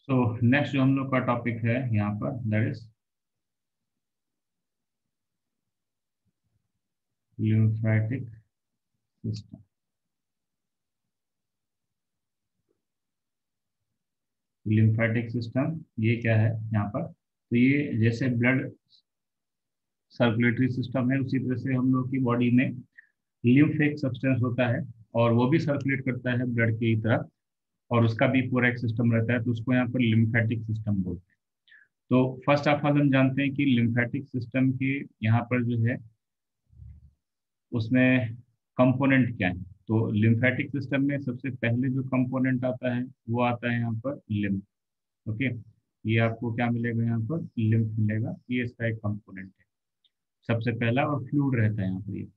So next जो हम लोग का टॉपिक है यहाँ पर that is lymphatic system. Lymphatic system ये क्या है यहाँ पर, तो ये जैसे ब्लड सर्कुलेटरी सिस्टम है उसी तरह से हम लोग की बॉडी में लिम्फ एक सब्सटेंस होता है और वो भी सर्कुलेट करता है ब्लड की तरह, और उसका भी पूरा एक सिस्टम रहता है, तो उसको यहाँ पर लिम्फेटिक सिस्टम बोलते हैं। तो फर्स्ट ऑफ ऑल हम जानते हैं कि लिम्फेटिक सिस्टम के यहाँ पर जो है उसमें कंपोनेंट क्या है। तो लिम्फेटिक सिस्टम में सबसे पहले जो कंपोनेंट आता है वो आता है यहाँ पर लिम्फ। ओके, ये आपको क्या मिलेगा यहाँ पर, लिम्फ मिलेगा, ये इसका एक कंपोनेंट है सबसे पहला, और फ्लूइड रहता है यहाँ पर ये।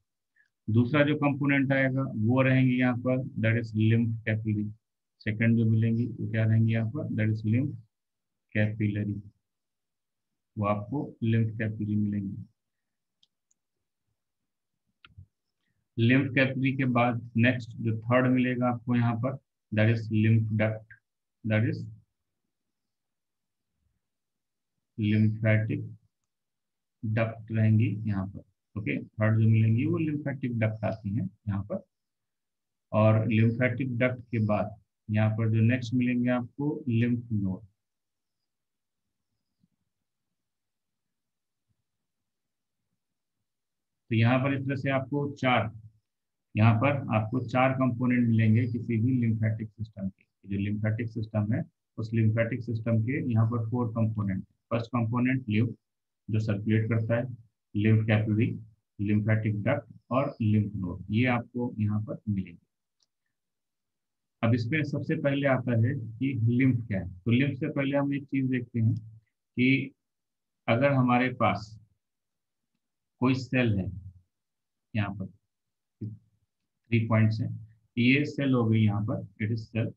दूसरा जो कंपोनेंट आएगा वो रहेंगे यहाँ पर that is lymph capillary. Second जो मिलेंगी वो क्या रहेंगे यहाँ पर, दैट इज लिम्फ कैपिलरी, वो आपको लिम्फ कैपिलरी मिलेंगी। लिम्फ कैपिलरी के बाद नेक्स्ट जो थर्ड मिलेगा आपको यहाँ पर that is lymph duct, that is lymphatic duct रहेंगी यहाँ पर। ओके, थर्ड जो मिलेंगी वो लिम्फेटिक डक्ट आती हैं यहाँ पर। और लिम्फेटिक डक्ट के बाद यहाँ पर जो नेक्स्ट मिलेंगे आपको लिम्फ नोड। तो यहाँ पर इस तरह से आपको चार कंपोनेंट मिलेंगे किसी भी लिम्फेटिक सिस्टम के। जो लिम्फेटिक सिस्टम है उस लिम्फेटिक सिस्टम के यहाँ पर four component. First component lymph जो सर्कुलेट करता है, लिम्फ कैपिलरी, लिम्फेटिक डक्ट और लिम्फ नोड, ये आपको यहाँ पर मिलेंगे। अब इसमें सबसे पहले आता है कि लिम्फ क्या है। तो लिम्फ से पहले हम एक चीज देखते हैं कि अगर हमारे पास कोई सेल है, यहाँ पर 3 पॉइंट्स हैं, ये सेल हो गई यहाँ पर, इट इज सेल।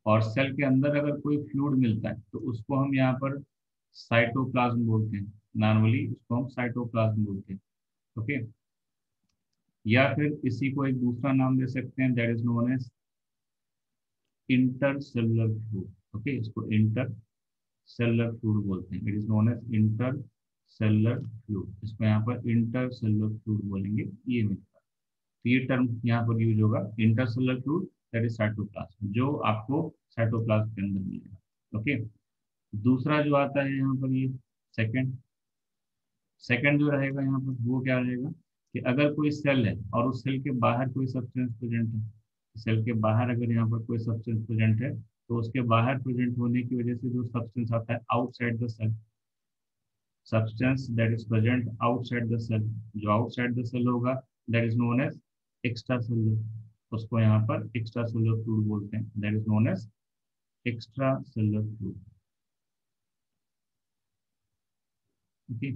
और सेल के अंदर अगर कोई फ्लूइड मिलता है तो उसको हम यहाँ पर साइटोप्लाज्म बोलते हैं। नॉर्मली उसको हम साइटोप्लाज्म बोलते हैं। ओके, या फिर इसी को एक दूसरा नाम दे सकते हैं that is known as intercellular fluid. Okay, इसको इंटर सेलुलर फ्लूइड बोलते हैं, it is known as intercellular fluid. इसको यहाँ पर इंटर सेलुलर फ्लूइड बोलेंगे, ये मिलता है। तो ये टर्म यहाँ पर यूज होगा, inter cellular fluid that is cytoplasm, जो आपको साइटोप्लाज्म के अंदर मिलेगा। ओके, दूसरा जो आता है यहाँ पर ये सेकंड सेकंड जो रहेगा यहाँ पर वो क्या रहेगा कि अगर कोई सेल है और उस सेल के बाहर कोई सब्सटेंस प्रेजेंट है, सेल के बाहर अगर यहाँ पर कोई सब्सटेंस प्रेजेंट है तो उसके बाहर प्रेजेंट होने की वजह से जो सब्सटेंस आता है outside the cell, substance that is present outside the cell, जो आउटसाइड द सेल होगा that is known as extracellular. उसको यहाँ पर एक्स्ट्रा सेलुलर फ्लूइड बोलते हैं, that is known as extracellular fluid. Okay,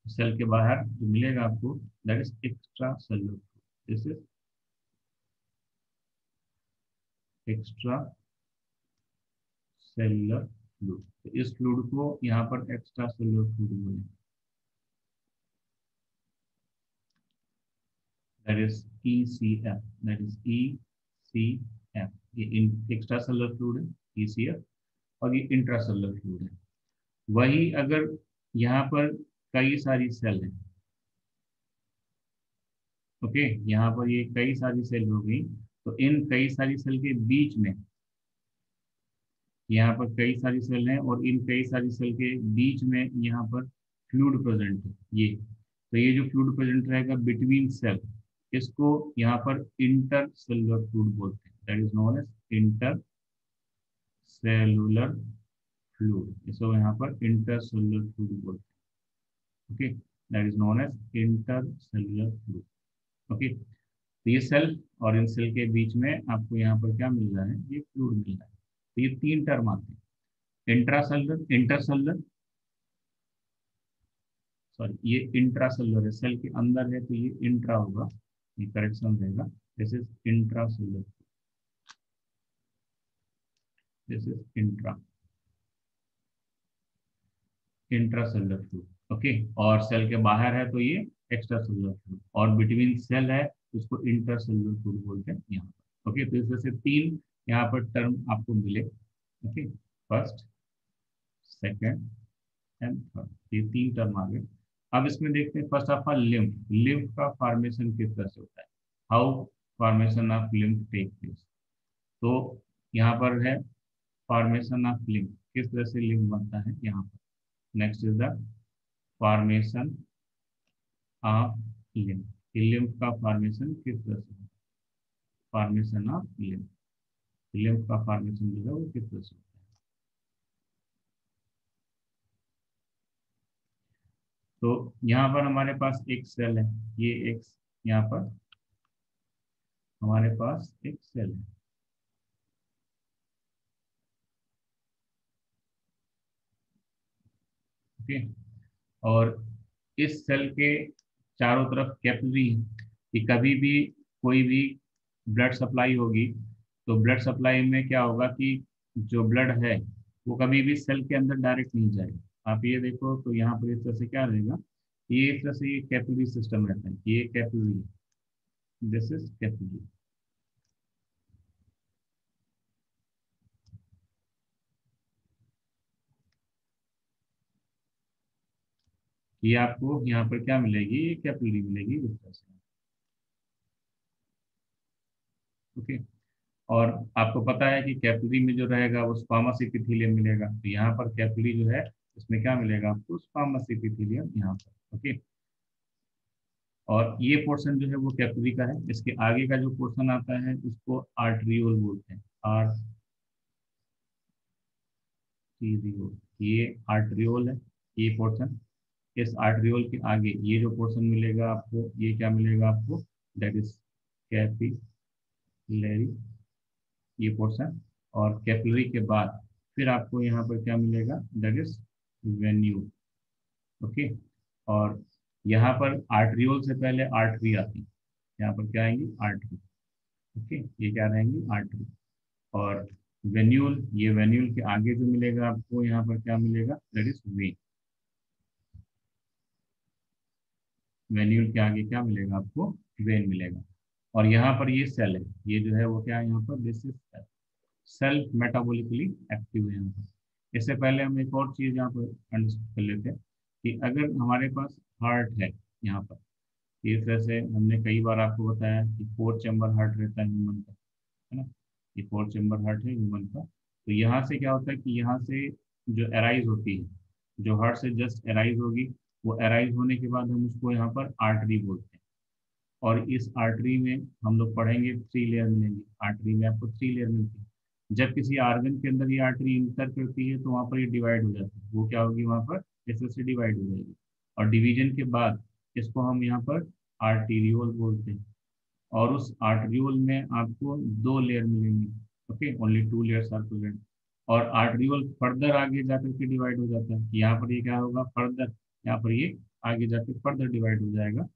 cell के बाहर जो मिलेगा आपको that is extracellular fluid, this is extracellular fluid. तो इस फ्लूइड को यहाँ पर एक्स्ट्रा सेलुलर फ्लूइड बोलेंगे, that is ECF, that is ECF। ये एक्स्ट्रा सेलुलर फ्लूइड है ECF, और ये इंट्रा सेलुलर फ्लूइड है। वही अगर यहाँ पर कई सारी सेल है, ओके, यहाँ पर ये कई सारी सेल हो गई, तो इन कई सारी सेल के बीच में, यहाँ पर कई सारी सेल हैं और इन कई सारी सेल के बीच में यहाँ पर फ्लूइड प्रेजेंट है ये। तो ये जो फ्लूइड प्रेजेंट रहेगा बिटवीन सेल, इसको यहाँ पर इंटर सेलुलर फ्लूइड बोलते हैं, that is known as intercellular fluid. इसको यहाँ पर इंटर सेलुलर फ्लूइड बोलते हैं। Okay, that is known as intercellular fluid. Okay, तो ये सेल और इन सेल के बीच में आपको यहाँ पर क्या मिल रहा है, ये फ्लूइड मिल रहा है। तो ये तीन टर्म आते हैं, इंट्रासेलुलर, इंटरसेलुलर, सॉरी ये इंट्रासेलुलर है, सेल के अंदर है तो ये इंट्रा होगा, ये करेक्शन रहेगा, this is intracellular, this is intracellular fluid. Okay, और सेल के बाहर है तो ये एक्स्ट्रा सेलुलर फ्लूइड, और बिटवीन सेल है उसको इंटरसेलुलर फ्लूइड बोलते हैं यहाँ पर। ओके, तो इस वजह से 3 यहाँ पर टर्म आपको मिले। Okay, first, second and third, ये 3 टर्म आ गए। अब इसमें देखते हैं first of all lymph, lymph का फॉर्मेशन किस तरह से होता है, how formation of lymph take place. तो यहाँ पर है फॉर्मेशन ऑफ लिम्फ, किस तरह से लिम्फ बनता है यहाँ पर। Next is the formation of lymph, lymph का फॉर्मेशन किस तरह से, फॉर्मेशन ऑफ लिम्फ, लिम्फ का फॉर्मेशन जो है वो किस तरह से होता है। तो यहाँ पर हमारे पास एक सेल है, ये एक, यहाँ पर हमारे पास एक सेल है। ओके, और इस सेल के चारों तरफ कैपिलरी है, कि कभी भी कोई भी ब्लड सप्लाई होगी तो ब्लड सप्लाई में क्या होगा कि जो ब्लड है वो कभी भी सेल के अंदर डायरेक्ट नहीं जाएगा। आप ये देखो तो यहाँ पर इस तरह से क्या रहेगा, ये इस तरह से ये कैपिलरी सिस्टम रहता है, ये कैपिलरी है, दिस इज कैपिलरी। ये आपको यहाँ पर क्या मिलेगी, ये कैपिलरी मिलेगी इस तरह से। ओके, और आपको पता है कि कैपिलरी में जो रहेगा वो स्क्वामस एपिथेलियम मिलेगा, तो यहाँ पर कैपिलरी जो है इसमें क्या मिलेगा आपको, स्क्वामस एपिथेलियम यहाँ पर। ओके, और ये पोर्शन जो है वो कैपिलरी का है, इसके आगे का जो पोर्शन आता है उसको आर्टरियोल बोलते हैं, आर्टरियोल, ये आर्टरियोल है, ये पोर्शन। इस आर्टरियोल के आगे ये जो पोर्शन मिलेगा आपको, ये क्या मिलेगा आपको, दैट इज कैपिलरी, ये पोर्शन। और कैपिलरी के बाद फिर आपको यहाँ पर क्या मिलेगा, दैट इज वेन्यूल। ओके, और यहाँ पर आर्टरियोल से पहले आर्टरी आती है, यहाँ पर क्या आएंगी, आर्टरी। ओके, ये क्या रहेंगी, आर्टरी। और वेन्यूल, ये वेन्यूल के आगे जो मिलेगा आपको यहाँ पर क्या मिलेगा, दैट इज वेन। वेन्यूल के आगे क्या मिलेगा आपको, वेन मिलेगा। और यहाँ पर ये सेल है, ये जो है वो क्या है यहाँ पर, this is self metabolically active है यहाँ पर। इससे पहले हम एक और चीज यहाँ पर अंडरस्टैंड कर लेते हैं कि अगर हमारे पास हार्ट है यहाँ पर, इस तरह से हमने कई बार आपको बताया कि 4 चैम्बर हार्ट रहता है ह्यूमन का, है ना, ये 4 चैम्बर हार्ट है ह्यूमन का। तो यहाँ से क्या होता है कि यहाँ से जो एराइज होती है, जो हार्ट से जस्ट एराइज होगी, वो एराइज होने के बाद हम उसको यहाँ पर आर्टरी बोलते हैं। और इस आर्टरी में हम लोग पढ़ेंगे 3 लेयर मिलेंगी, आर्टरी में आपको 3 लेयर मिलती है। जब किसी आर्गन के अंदर ये आर्टरी इंटर करती है तो वहाँ पर ये डिवाइड हो जाती है, वो क्या होगी वहाँ पर, इस तरह से डिवाइड हो जाएगी। और डिवीजन के बाद इसको हम यहाँ पर आर्टीरियोल बोलते हैं। और उस आर्टरियोल में आपको 2 लेयर मिलेंगी। Okay, only 2 layers are present. और आर्टरियोल फर्दर आगे जाकर के डिवाइड हो जाता है, कि यहाँ पर ये क्या होगा, फर्दर यहाँ पर ये आगे जाके फर्दर डिवाइड हो जाएगा।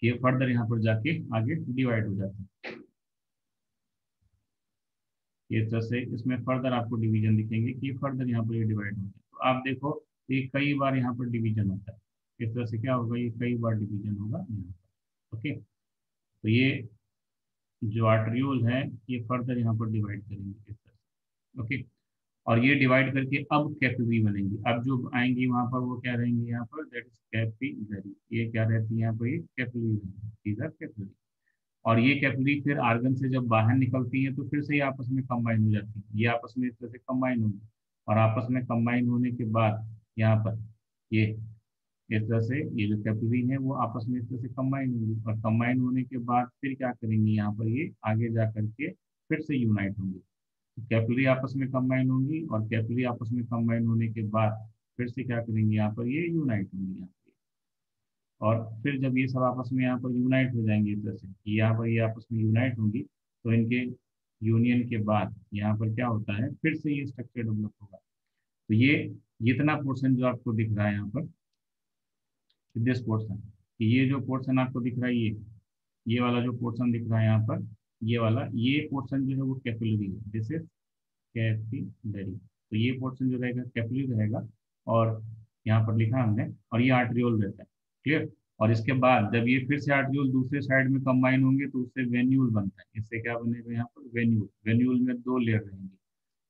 कि ये फर्दर यहाँ पर जाके आगे डिवाइड हो जाता है। इस तरह से इसमें फर्दर आपको डिवीजन दिखेंगे कि फर्दर यहाँ पर ये डिवाइड होता है। तो आप देखो ये कई बार यहाँ पर डिवीजन होता है, इस तरह से क्या होगा, ये कई बार डिवीजन होगा यहाँ पर। ओके, तो ये जो आर्टरियोल है ये फर्दर यहाँ पर डिवाइड करेंगे इस तरह से। ओके, और ये डिवाइड करके अब कैपिलरी बनेंगी, अब जो आएंगी वहां पर वो क्या रहेंगी यहाँ पर, दैट इज कैपिलरी। ये क्या रहती है यहाँ पर, ये कैपिलरी रहेंगी, इधर कैपिलरी। और ये कैपिलरी फिर आर्गन से जब बाहर निकलती है तो फिर से ये आपस में कंबाइन हो जाती है, ये आपस में इस तरह से कंबाइन होंगी। और आपस में कंबाइन होने के बाद यहाँ पर ये इस तरह से ये जो कैपिलरी है वो आपस में इस तरह से कंबाइन होंगी, और कंबाइन होने के बाद फिर क्या करेंगी, यहाँ पर ये आगे जा करके फिर से यूनाइट होंगी। कैपिलरी आपस में कंबाइन होंगी, और कैपिलरी आपस में कंबाइन होने के बाद फिर से क्या करेंगे, यहाँ पर ये यूनाइट होंगी यहाँ पे। और फिर जब ये सब आपस में यहाँ पर यूनाइट हो जाएंगे इस तरह से, कि यहाँ पर ये आपस में यूनाइट होंगी, तो इनके यूनियन के बाद यहाँ पर क्या होता है, फिर से ये स्ट्रक्चर डेवलप होगा। तो ये जितना पोर्शन जो आपको दिख रहा है यहाँ पर, दिस पोर्शन, ये जो पोर्शन आपको दिख रहा है, ये वाला जो पोर्शन दिख रहा है यहाँ पर, ये वाला, ये पोर्शन जो है वो कैपिलरी है, दिस इज कैपिलरी। तो ये पोर्शन जो रहेगा कैपिलरी रहेगा, और यहाँ पर लिखा हमने, और ये आर्टरियोल रहता है। क्लियर। और इसके बाद जब ये फिर से आर्ट्रियोल दूसरे साइड में कंबाइन होंगे तो उससे वेन्यूल बनता है। इससे क्या बनेगा यहाँ पर वेन्यूल, वेन्यूल में 2 लेयर रहेंगे।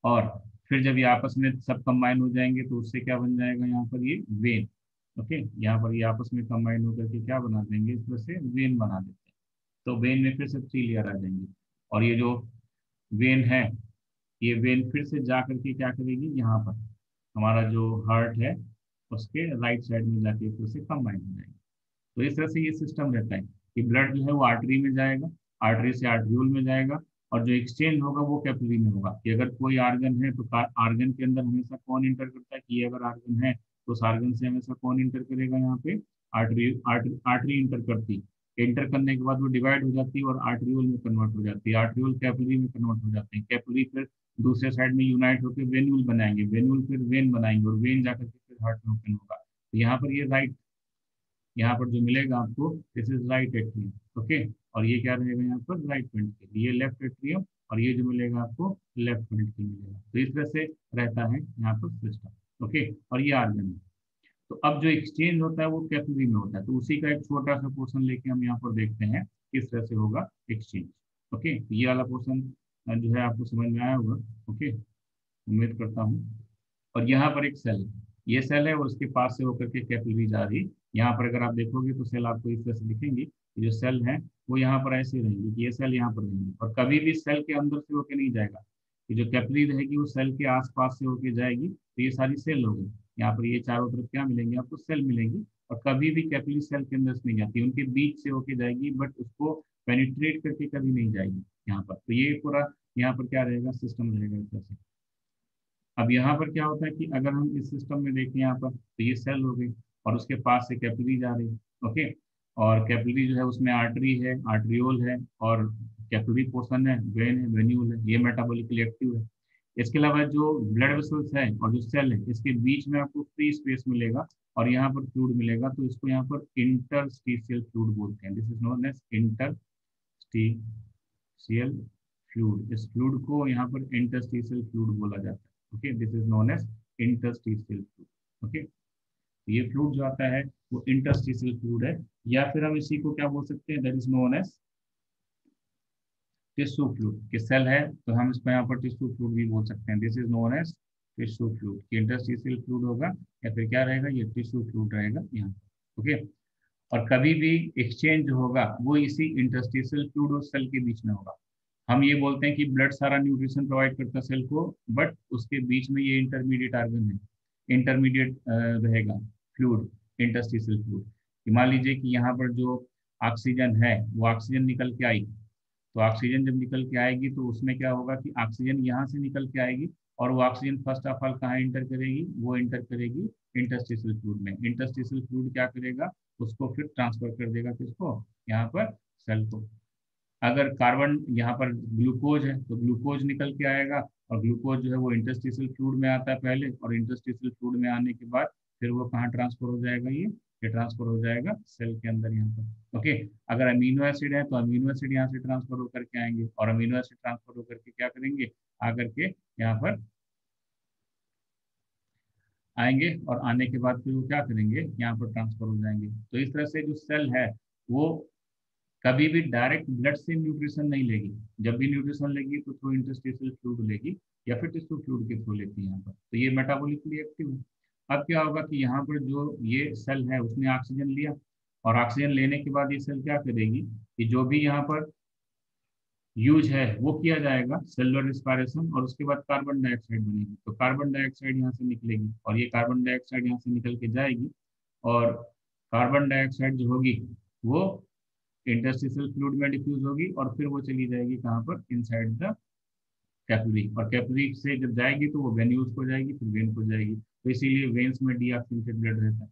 और फिर जब ये आपस में सब कंबाइन हो जाएंगे तो उससे क्या बन जाएगा यहाँ पर ये वेन। ओके, यहाँ पर ये आपस में कंबाइन होकर के क्या बना देंगे, इस तरह से वेन बना देते हैं। तो वेन में फिर से 3 लेयर आ जाएंगे। और ये जो वेन है, ये वेन फिर से जा करके क्या करेगी, यहाँ पर हमारा जो हार्ट है उसके राइट साइड में जाके फिर से कंबाइन हो जाएगी। तो इस तरह से ये सिस्टम रहता है कि ब्लड जो है वो आर्टरी में जाएगा, आर्टरी से आर्ट्रियोल में जाएगा, और जो एक्सचेंज होगा वो कैपिलरी में होगा। कि अगर कोई आर्गन है तो आर्गन के अंदर हमेशा कौन इंटर करता है, कि ये अगर आर्गन है तो उस आर्गन से हमेशा कौन इंटर करेगा, यहाँ पे आर्टरी, आर्टरी इंटर करती है। इंटर करने के बाद वो डिवाइड हो जाती है और आर्ट्रियोल में कन्वर्ट हो जाती है, आर्ट्रियोल कैपिलरी में कन्वर्ट हो जाते हैं, कैपिलरी फिर दूसरे साइड में यूनाइट होकर वेन्यूल बनाएंगे, वेन्यूल फिर वेन बनाएंगे, और वेन जाकर के फिर हार्ट में ओपन होगा। तो यहाँ पर ये राइट, यहाँ पर जो मिलेगा आपको, this is right atrium. Okay, और ये क्या रहेगा यहाँ पर राइट वेंट्रिकल, ये लेफ्ट एट्रियम, और ये जो मिलेगा आपको लेफ्ट वेंट्रिकल मिलेगा। तो इस तरह से रहता है यहाँ पर सिस्टम। ओके, और ये आर्गन है। तो अब जो एक्सचेंज होता है वो कैपिलरी में होता है, तो उसी का एक छोटा सा पोर्शन लेके हम यहाँ पर देखते हैं किस तरह से होगा एक्सचेंज। ओके, तो ये वाला पोर्शन जो है आपको समझ में आया होगा। ओके, उम्मीद करता हूँ। और यहाँ पर एक सेल है, ये सेल है और उसके पास से होकर के कैपिलरी जा रही। यहाँ पर अगर आप देखोगे तो सेल आपको इस तरह से दिखेंगी, जो सेल है वो यहाँ पर ऐसे रहेंगी कि ये सेल यहाँ पर रहेंगी, और कभी भी सेल के अंदर से होकर नहीं जाएगा। कि जो कैपिलरी रहेगी वो सेल के आसपास से होकर जाएगी, तो ये सारी सेल होगी। यहाँ पर ये चारों तरफ क्या मिलेंगे आपको, सेल मिलेंगी। और कभी भी कैपिलरी सेल के अंदर से नहीं जाती, उनके बीच से होके जाएगी, बट उसको पेनिट्रेट करके कभी नहीं जाएगी यहाँ पर। तो ये पूरा यहाँ पर क्या रहेगा, सिस्टम रहेगा इस तरह से। अब यहाँ पर क्या होता है कि अगर हम इस सिस्टम में देखें यहाँ पर, तो ये सेल हो गई और उसके पास से कैपिलरी जा रही। ओके, और कैपिलरी जो है उसमें आर्टरी है, आर्ट्रियोल है, और कैपिलरी पोर्शन है, वेन है, वेन्यूल है, ये मेटाबॉलिकली एक्टिव है। इसके अलावा जो ब्लड वेसल्स है और जो सेल है, इसके बीच में आपको फ्री स्पेस मिलेगा और यहाँ पर फ्लूइड मिलेगा, तो इसको यहाँ पर इंटरस्टिशियल फ्लूइड बोलते हैं। This is known as interstitial fluid. इस फ्लूइड को यहाँ पर इंटरस्टिशियल फ्लूइड बोला जाता है। Okay, this is known as interstitial fluid. Okay, ये फ्लूइड जो आता है वो इंटरस्टिशियल फ्लूइड है, या फिर हम इसी को क्या बोल सकते हैं, that is known as tissue fluid. कि सेल है तो हम इसको यहाँ पर टिश्यू फ्लूइड भी बोल सकते हैं। This is known as tissue fluid. Interstitial fluid होगा या फिर क्या रहेगा, ये टिश्यू फ्लूइड रहेगा यहाँ। ओके, और कभी भी एक्सचेंज होगा वो इसी इंटरस्टिशियल फ्लूइड और सेल के बीच में होगा। हम ये बोलते हैं कि ब्लड सारा न्यूट्रिशन प्रोवाइड करता है सेल को, बट उसके बीच में ये इंटरमीडिएट आर्गन है, इंटरमीडिएट रहेगा फ्लूइड, इंटरस्टिशियल फ्लूइड। मान लीजिए कि यहाँ पर जो ऑक्सीजन है वो ऑक्सीजन निकल के आई, तो ऑक्सीजन जब निकल के आएगी तो उसमें क्या होगा कि ऑक्सीजन यहाँ से निकल के आएगी, और वो ऑक्सीजन फर्स्ट ऑफ ऑल कहाँ इंटर करेगी, वो इंटर करेगी इंटरस्टिशियल फ्लूइड में। इंटरस्टिशियल फ्लूइड क्या करेगा, उसको फिर ट्रांसफर कर देगा किसको, यहाँ पर सेल को। अगर कार्बन यहाँ पर ग्लूकोज है तो ग्लूकोज निकल के आएगा, और ग्लूकोज जो है वो इंटरस्टिशियल फ्लूइड में आता है पहले, और इंटरस्टिशियल फ्लूइड में आने के बाद फिर वो कहाँ ट्रांसफर हो जाएगा, ये ट्रांसफर हो जाएगा सेल के अंदर यहाँ पर। ओके, अगर अमीनो एसिड है तो अमीनो एसिड यहाँ से ट्रांसफर होकर के आएंगे, और अमीनो एसिड ट्रांसफर होकर के क्या करेंगे, आकर के यहाँ पर आएंगे, और आने के बाद फिर वो क्या करेंगे, यहाँ पर ट्रांसफर हो जाएंगे। तो इस तरह से जो सेल है वो कभी भी डायरेक्ट ब्लड से न्यूट्रिशन नहीं लेगी। जब भी न्यूट्रिशन लेगी तो थ्रू इंटरस्टिशियल फ्लूइड लेगी, या फिर टिश्यू फ्लूइड के थ्रू लेती है यहाँ पर। तो ये मेटाबॉलिकली एक्टिव है। अब क्या होगा कि यहाँ पर जो ये सेल है उसने ऑक्सीजन लिया, और ऑक्सीजन लेने के बाद ये सेल क्या करेगी कि जो भी यहाँ पर यूज है वो किया जाएगा, सेलुलर रिस्पायरेशन, और उसके बाद कार्बन डाइऑक्साइड बनेगी। तो कार्बन डाइऑक्साइड यहाँ से निकलेगी, और ये कार्बन डाइऑक्साइड यहाँ से निकल के जाएगी, और कार्बन डाइऑक्साइड जो होगी वो इंटरस्टिशियल फ्लूइड में डिफ्यूज होगी, और फिर वो चली जाएगी कहाँ पर, इनसाइड द कैपिलरी। और कैपिलरी से जब जाएगी तो वो वेन्यूल्स को जाएगी, फिर वेन को जाएगी। तो इसीलिए वेन्स में डीऑक्सीनेटेड ब्लड रहता है।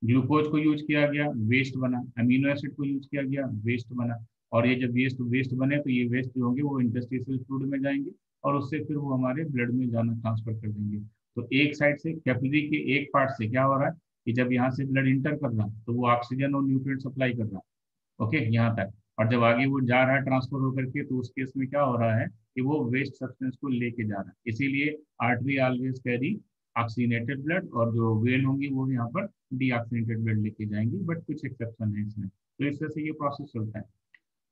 ग्लूकोज को यूज किया गया, वेस्ट बना। अमीनो एसिड को यूज किया गया, वेस्ट बना। और ये जब वेस्ट वेस्ट बने तो ये वेस्ट जो होंगे वो इंटरस्टिशियल फ्लूइड में जाएंगे, और उससे फिर वो हमारे ब्लड में जाना ट्रांसफर कर देंगे। तो एक साइड से कैपिलरी के एक पार्ट से क्या हो रहा है कि जब यहाँ से ब्लड इंटर कर रहा है तो वो ऑक्सीजन और न्यूट्रिएंट सप्लाई कर रहा है। ओके, यहाँ तक। और जब आगे वो जा रहा है ट्रांसफर होकर के, तो उस केस में क्या हो रहा है कि वो वेस्ट सब्सटेंस को लेके जा रहा है। इसीलिए artery always carry oxygenated blood, और जो वेन होंगी वो यहाँ पर डीऑक्सीजनेटेड ब्लड लेके जाएंगी, बट कुछ एक्सेप्शन है इसमें। तो इस तरह से ये प्रोसेस चलता है।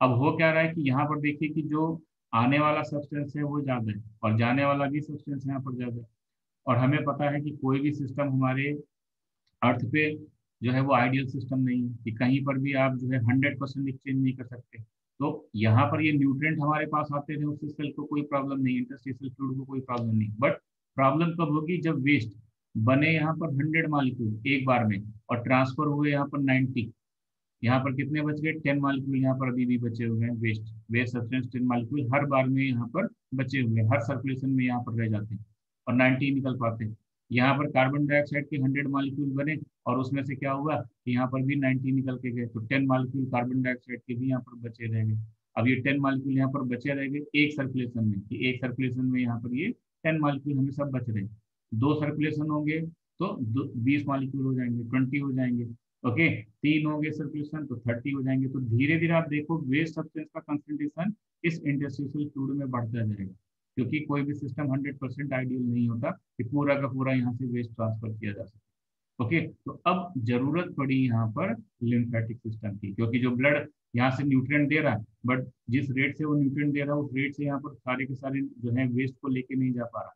अब हो क्या रहा है कि यहाँ पर देखिए कि जो आने वाला सब्सटेंस है वो ज़्यादा है, और जाने वाला भी सब्सटेंस यहाँ पर ज़्यादा है। और हमें पता है कि कोई भी सिस्टम हमारे अर्थ पे जो है वो आइडियल सिस्टम नहीं है, कि कहीं पर भी आप जो है 100% एक्सचेंज नहीं कर सकते। तो यहाँ पर ये न्यूट्रिएंट हमारे पास आते रहे, उससे सेल को कोई प्रॉब्लम नहीं, इंटरस्टिशियल फ्लूइड को कोई प्रॉब्लम नहीं। बट प्रॉब्लम कब होगी, जब वेस्ट बने यहाँ पर 100 मॉलिक्यूल एक बार में, और ट्रांसफर हुए यहाँ पर 90। यहाँ पर कितने बच गए, 10 मॉलिक्यूल यहाँ पर अभी भी बचे हुए हैं, वेस्ट वेस्ट सब्सटेंस 10 मॉलिक्यूल हर बार में यहाँ पर बचे हुए हैं, हर सर्कुलेशन में यहाँ पर रह जाते हैं, और 90 निकल पाते हैं। यहाँ पर कार्बन डाइऑक्साइड के 100 मॉलिक्यूल बने, और उसमें से क्या हुआ कि यहाँ पर भी 90 निकल के गए, तो 10 मॉलिक्यूल कार्बन डाइऑक्साइड के भी यहाँ पर बचे रह गए। अब ये 10 मॉलिक्यूल यहाँ पर बचे रह गए एक सर्कुलेशन में, कि एक सर्कुलेशन में यहाँ पर ये 10 मॉलिक्यूल हमें सब बच रहे हैं। दो सर्कुलेशन होंगे तो 20 मॉलिक्यूल हो जाएंगे, 20 हो जाएंगे। ओके, तीन हो गए सर्कुलेशन तो 30 हो जाएंगे। तो धीरे धीरे आप देखो वेस्ट सब्सटेंस का कंसंट्रेशन इस इंटरस्टिशियल फ्लूइड में बढ़ता जाएगा, क्योंकि कोई भी सिस्टम 100% आइडियल नहीं होता कि पूरा का पूरा यहाँ से वेस्ट ट्रांसफर किया जा सके। ओके, तो अब जरूरत पड़ी यहाँ पर लिम्फेटिक सिस्टम की, क्योंकि जो ब्लड यहाँ से न्यूट्रिएंट दे रहा है, बट जिस रेट से वो न्यूट्रिएंट दे रहा है उस रेट से यहाँ पर सारे के सारे जो है वेस्ट को लेके नहीं जा पा रहा।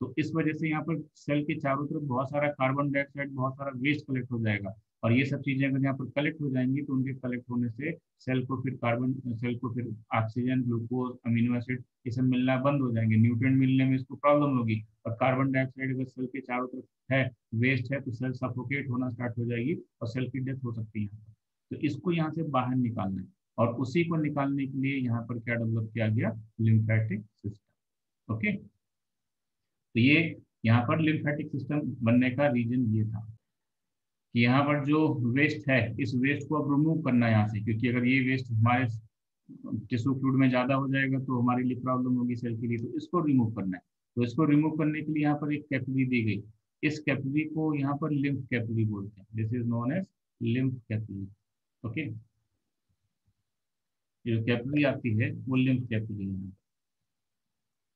तो इस वजह से यहाँ पर सेल के चारों तरफ बहुत सारा कार्बन डाइऑक्साइड, बहुत सारा वेस्ट कलेक्ट हो जाएगा। और ये सब चीजें अगर यहाँ पर कलेक्ट हो जाएंगी तो उनके कलेक्ट होने से सेल को फिर ऑक्सीजन, ग्लूकोज, अमीनो एसिड ये सब मिलना बंद हो जाएंगे, न्यूट्रिएंट मिलने में इसको प्रॉब्लम होगी। और कार्बन डाइऑक्साइड अगर सेल के चारों तरफ है, वेस्ट है, तो सेल सफोकेट होना स्टार्ट हो जाएगी और सेल की डेथ हो सकती है। तो इसको यहाँ से बाहर निकालना है, और उसी को निकालने के लिए यहाँ पर क्या डेवलप किया गया, लिम्फेटिक सिस्टम। ओके, तो ये यहाँ पर लिम्फेटिक सिस्टम बनने का रीजन ये था कि यहाँ पर जो वेस्ट है, इस वेस्ट को अब रिमूव करना है यहाँ से, क्योंकि अगर ये वेस्ट हमारे टिश्यू फ्लूइड में ज्यादा हो जाएगा तो हमारे लिए प्रॉब्लम होगी सेल के लिए, तो इसको रिमूव करना है। तो इसको रिमूव करने के लिए यहाँ पर एक कैपिलरी दी गई, इस कैपिलरी को यहाँ पर लिम्फ कैपिलरी बोलते हैं, this is known as lymph capillary. Okay, जो कैपिलरी आती है वो लिम्फ कैपिलरी है,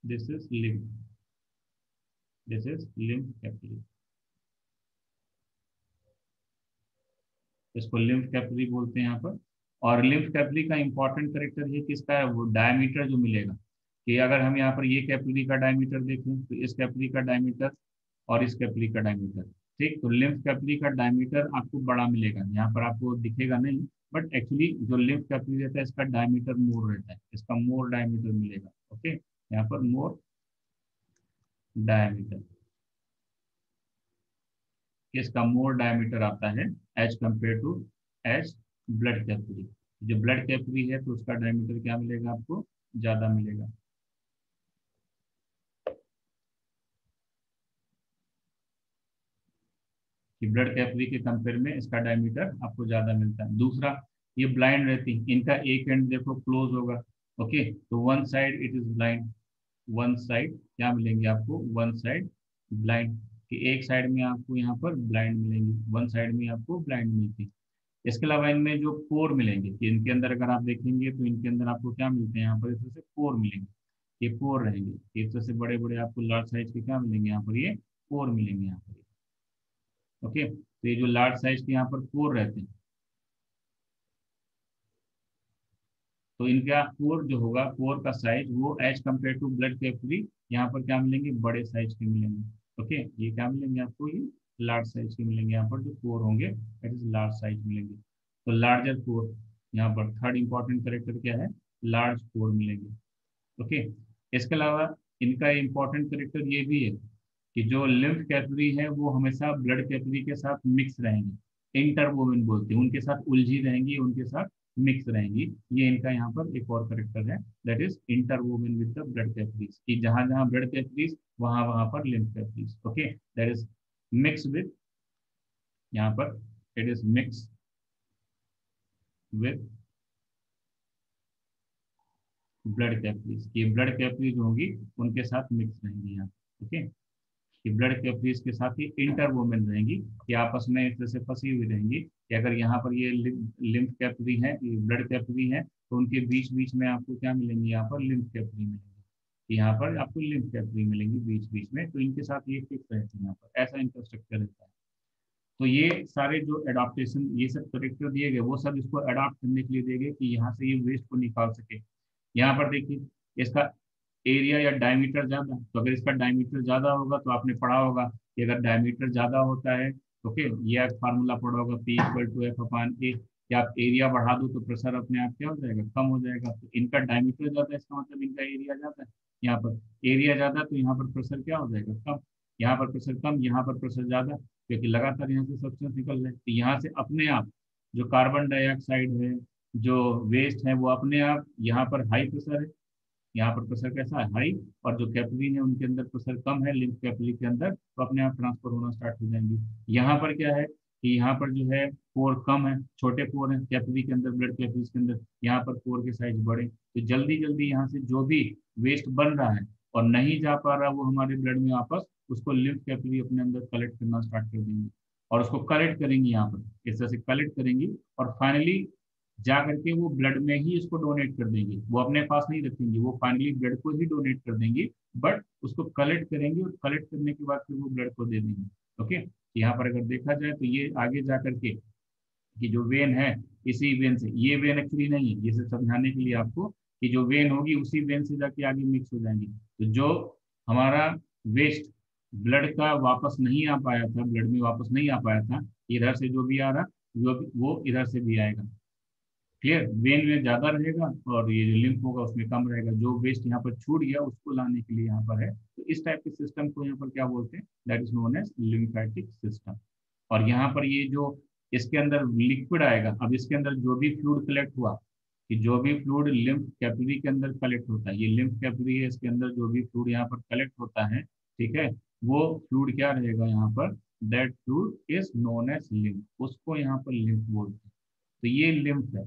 this is lymph, this is lymph capillary, इसको लिम्फ कैपिलरी बोलते हैं यहाँ पर। और लिम्फ कैपिलरी का इंपॉर्टेंट करेक्टर ये किसका है, वो डायमीटर जो मिलेगा, कि अगर हम यहाँ पर ये कैपिलरी का डायमीटर देखें तो इस कैपिलरी का डायमीटर और इस कैपिलरी का डायमीटर, ठीक, तो लिम्फ कैपिलरी का डायमीटर आपको बड़ा मिलेगा, यहाँ पर आपको दिखेगा नहीं, बट एक्चुअली जो लिम्फ कैपिलरी रहता है इसका डायमीटर मोर रहता है, इसका मोर डायमीटर मिलेगा। ओके, यहाँ पर मोर डायमीटर, इसका मोर डायमीटर आता है as compare to as blood capillary. जो ब्लड कैपिलरी है तो उसका डायमीटर क्या मिलेगा, आपको ज्यादा मिलेगा। कि ब्लड कैपिलरी के कंपेयर में इसका डायमीटर आपको ज्यादा मिलता है। दूसरा, ये ब्लाइंड रहती है, इनका एक एंड देखो क्लोज होगा। ओके, तो one side it is blind, one side क्या मिलेंगे आपको, वन साइड ब्लाइंड, कि एक साइड में आपको यहाँ पर ब्लाइंड मिलेंगी, वन साइड में आपको ब्लाइंड मिलती है। इसके अलावा इनमें जो पोर मिलेंगे, कि इनके अंदर अगर आप देखेंगे तो इनके अंदर आपको क्या मिलते हैं, यहाँ पर इस तरह से पोर मिलेंगे, ये पोर रहेंगे, इस तरह से बड़े बड़े आपको लार्ज साइज के क्या मिलेंगे, यहाँ पर ये पोर मिलेंगे यहाँ पर। ओके, तो ये जो लार्ज साइज के यहाँ पर पोर रहते हैं, तो इनका पोर जो होगा, पोर का साइज वो as compare to blood capillary यहाँ पर क्या मिलेंगे, बड़े साइज के मिलेंगे। ओके, ये क्या मिलेंगे आपको, ये लार्ज साइज के मिलेंगे, यहाँ पर जो पोर होंगे दैट इज लार्ज साइज मिलेंगे। तो लार्जर पोर, यहाँ पर थर्ड इंपॉर्टेंट करेक्टर क्या है, लार्ज पोर मिलेंगे। ओके, इसके अलावा इनका इंपॉर्टेंट करेक्टर ये भी है कि जो लिम्फ कैपिलरी है वो हमेशा ब्लड कैपिलरी के साथ मिक्स रहेंगी, इंटरवोवन बोलते हैं, उनके साथ उलझी रहेंगी, उनके साथ मिक्स रहेंगी। ये इनका यहाँ पर एक और करेक्टर है, that is interwoven with the blood capillaries, कि जहां जहां ब्लड कैपिलरीज वहां वहां पर lymph capillaries. Okay, that is mix with, यहाँ पर it is mix with blood capillaries, ये ब्लड कैपिलरीज होंगी उनके साथ मिक्स रहेंगी यहाँ। ओके, कि ब्लड कैपिलरीज के साथ ही इंटरवोमेन रहेंगी, कि आपस में एक तरह से फंसी हुई रहेंगी, कि अगर यहाँ पर ये लिम्फ कैपिलरी है, ये ब्लड कैपिलरी है, तो उनके बीच बीच में आपको क्या मिलेंगी, यहाँ पर लिम्फ कैपिलरी मिलेंगी, यहाँ पर आपको लिम्फ कैपिलरी मिलेंगी बीच बीच में, तो इनके साथ ये फिक्स रहती है, यहाँ पर ऐसा इनका स्ट्रक्चर रहता है। तो ये सारे जो एडाप्टेशन, ये सब करेक्टर दिए गए, वो सब इसको अडाप्ट करने के लिए दिए गए कि यहाँ से ये वेस्ट को निकाल सके। यहाँ पर देखिए इसका एरिया या डायमीटर ज्यादा, तो अगर इसका डायमीटर ज्यादा होगा तो आपने पढ़ा होगा कि अगर डायमीटर ज्यादा होता है, ओके, ये फार्मूला पढ़ा होगा P=F/A, कि आप एरिया बढ़ा दो तो प्रेशर अपने आप क्या हो जाएगा, कम हो जाएगा। तो इनका डायमीटर ज्यादा है, इसका मतलब इनका एरिया ज्यादा है। यहाँ पर एरिया ज्यादा, तो यहाँ पर प्रेशर क्या हो जाएगा, कम। यहाँ पर प्रेशर कम, यहाँ पर प्रेशर ज्यादा, क्योंकि लगातार यहाँ से सब्सटेंस निकल रहे हैं। तो यहाँ से अपने आप जो कार्बन डाइऑक्साइड है, जो वेस्ट है, वो अपने आप, यहाँ पर हाई प्रेशर है, यहाँ पर प्रेशर कैसा है, हाई, और जो कैपिलरी है उनके अंदर प्रेशर कम है, लिम्फ कैपिलरी के अंदर, तो अपने आप ट्रांसफर होना स्टार्ट हो जाएंगे। यहाँ पर क्या है कि यहाँ पर जो है पोर कम है, छोटे पोर हैं कैपिलरी के अंदर, ब्लड कैपिलरीज के अंदर, यहाँ पर पोर के साइज बड़े, तो जल्दी जल्दी यहाँ से जो भी वेस्ट बन रहा है और नहीं जा पा रहा वो हमारे ब्लड में वापस, उसको लिम्फ कैपिलरी अपने अंदर कलेक्ट करना स्टार्ट कर देंगे, और उसको कलेक्ट करेंगी यहाँ पर, इस तरह से कलेक्ट करेंगी, और फाइनली जा करके वो ब्लड में ही इसको डोनेट कर देंगे, वो अपने पास नहीं रखेंगे, वो फाइनली ब्लड को ही डोनेट कर देंगे, बट उसको कलेक्ट करेंगे, और कलेक्ट करने के बाद फिर वो ब्लड को दे देंगे। ओके, यहाँ पर अगर देखा जाए तो ये आगे जा करके कि जो वेन है, इसी वेन से, ये वेन एक्चुअली नहीं है, ये सिर्फ समझाने के लिए आपको, कि जो वेन होगी उसी वेन से जाके आगे मिक्स हो जाएंगी। तो जो हमारा वेस्ट ब्लड का वापस नहीं आ पाया था, ब्लड में वापस नहीं आ पाया था, इधर से जो भी आ रहा वो इधर से भी आएगा। क्लियर, वेन में ज्यादा रहेगा और ये जो लिम्फ होगा उसमें कम रहेगा, जो वेस्ट यहाँ पर छूट गया उसको लाने के लिए यहाँ पर है। तो इस टाइप के सिस्टम को यहाँ पर क्या बोलते हैं, that is known as lymphatic system. और यहाँ पर ये जो इसके अंदर लिक्विड आएगा, अब इसके अंदर जो भी फ्लूइड कलेक्ट हुआ, कि जो भी फ्लूइड लिम्फ कैपिलरी के अंदर कलेक्ट होता है, ये लिम्फ कैपिलरी है, इसके अंदर जो भी फ्लूइड यहाँ पर कलेक्ट होता है, ठीक है, वो फ्लूइड क्या रहेगा यहाँ पर, that fluid is known as lymph, उसको यहाँ पर लिम्फ बोलते हैं। तो ये लिम्फ है,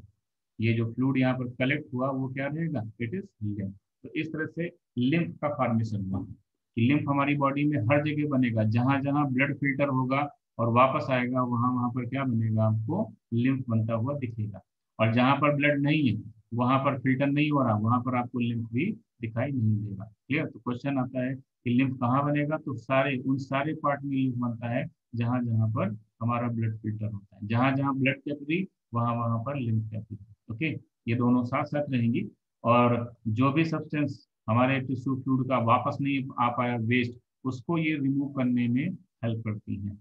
ये जो फ्लूइड यहाँ पर कलेक्ट हुआ वो क्या रहेगा, इट इज लिम्फ। तो इस तरह से लिम्फ का फॉर्मेशन हुआ, कि लिम्फ हमारी बॉडी में हर जगह बनेगा, जहां जहां ब्लड फिल्टर होगा और वापस आएगा, वहां वहां पर क्या बनेगा, आपको लिम्फ बनता हुआ दिखेगा। और जहां पर ब्लड नहीं है, वहां पर फिल्टर नहीं हो रहा, वहां पर आपको लिम्फ भी दिखाई नहीं देगा। क्लियर, तो क्वेश्चन आता है कि लिम्फ कहाँ बनेगा, तो सारे उन सारे पार्ट में लिम्फ बनता है जहां जहां पर हमारा ब्लड फिल्टर होता है, जहां जहां ब्लड कैपिलरी, वहां वहां पर लिम्फ कैपिलरी। ओके, ये दोनों साथ साथ रहेंगी। और जो भी सब्सटेंस हमारे टिश्यू फ्लूइड का वापस नहीं आ पाया वेस्ट, उसको ये रिमूव करने में हेल्प करती हैं।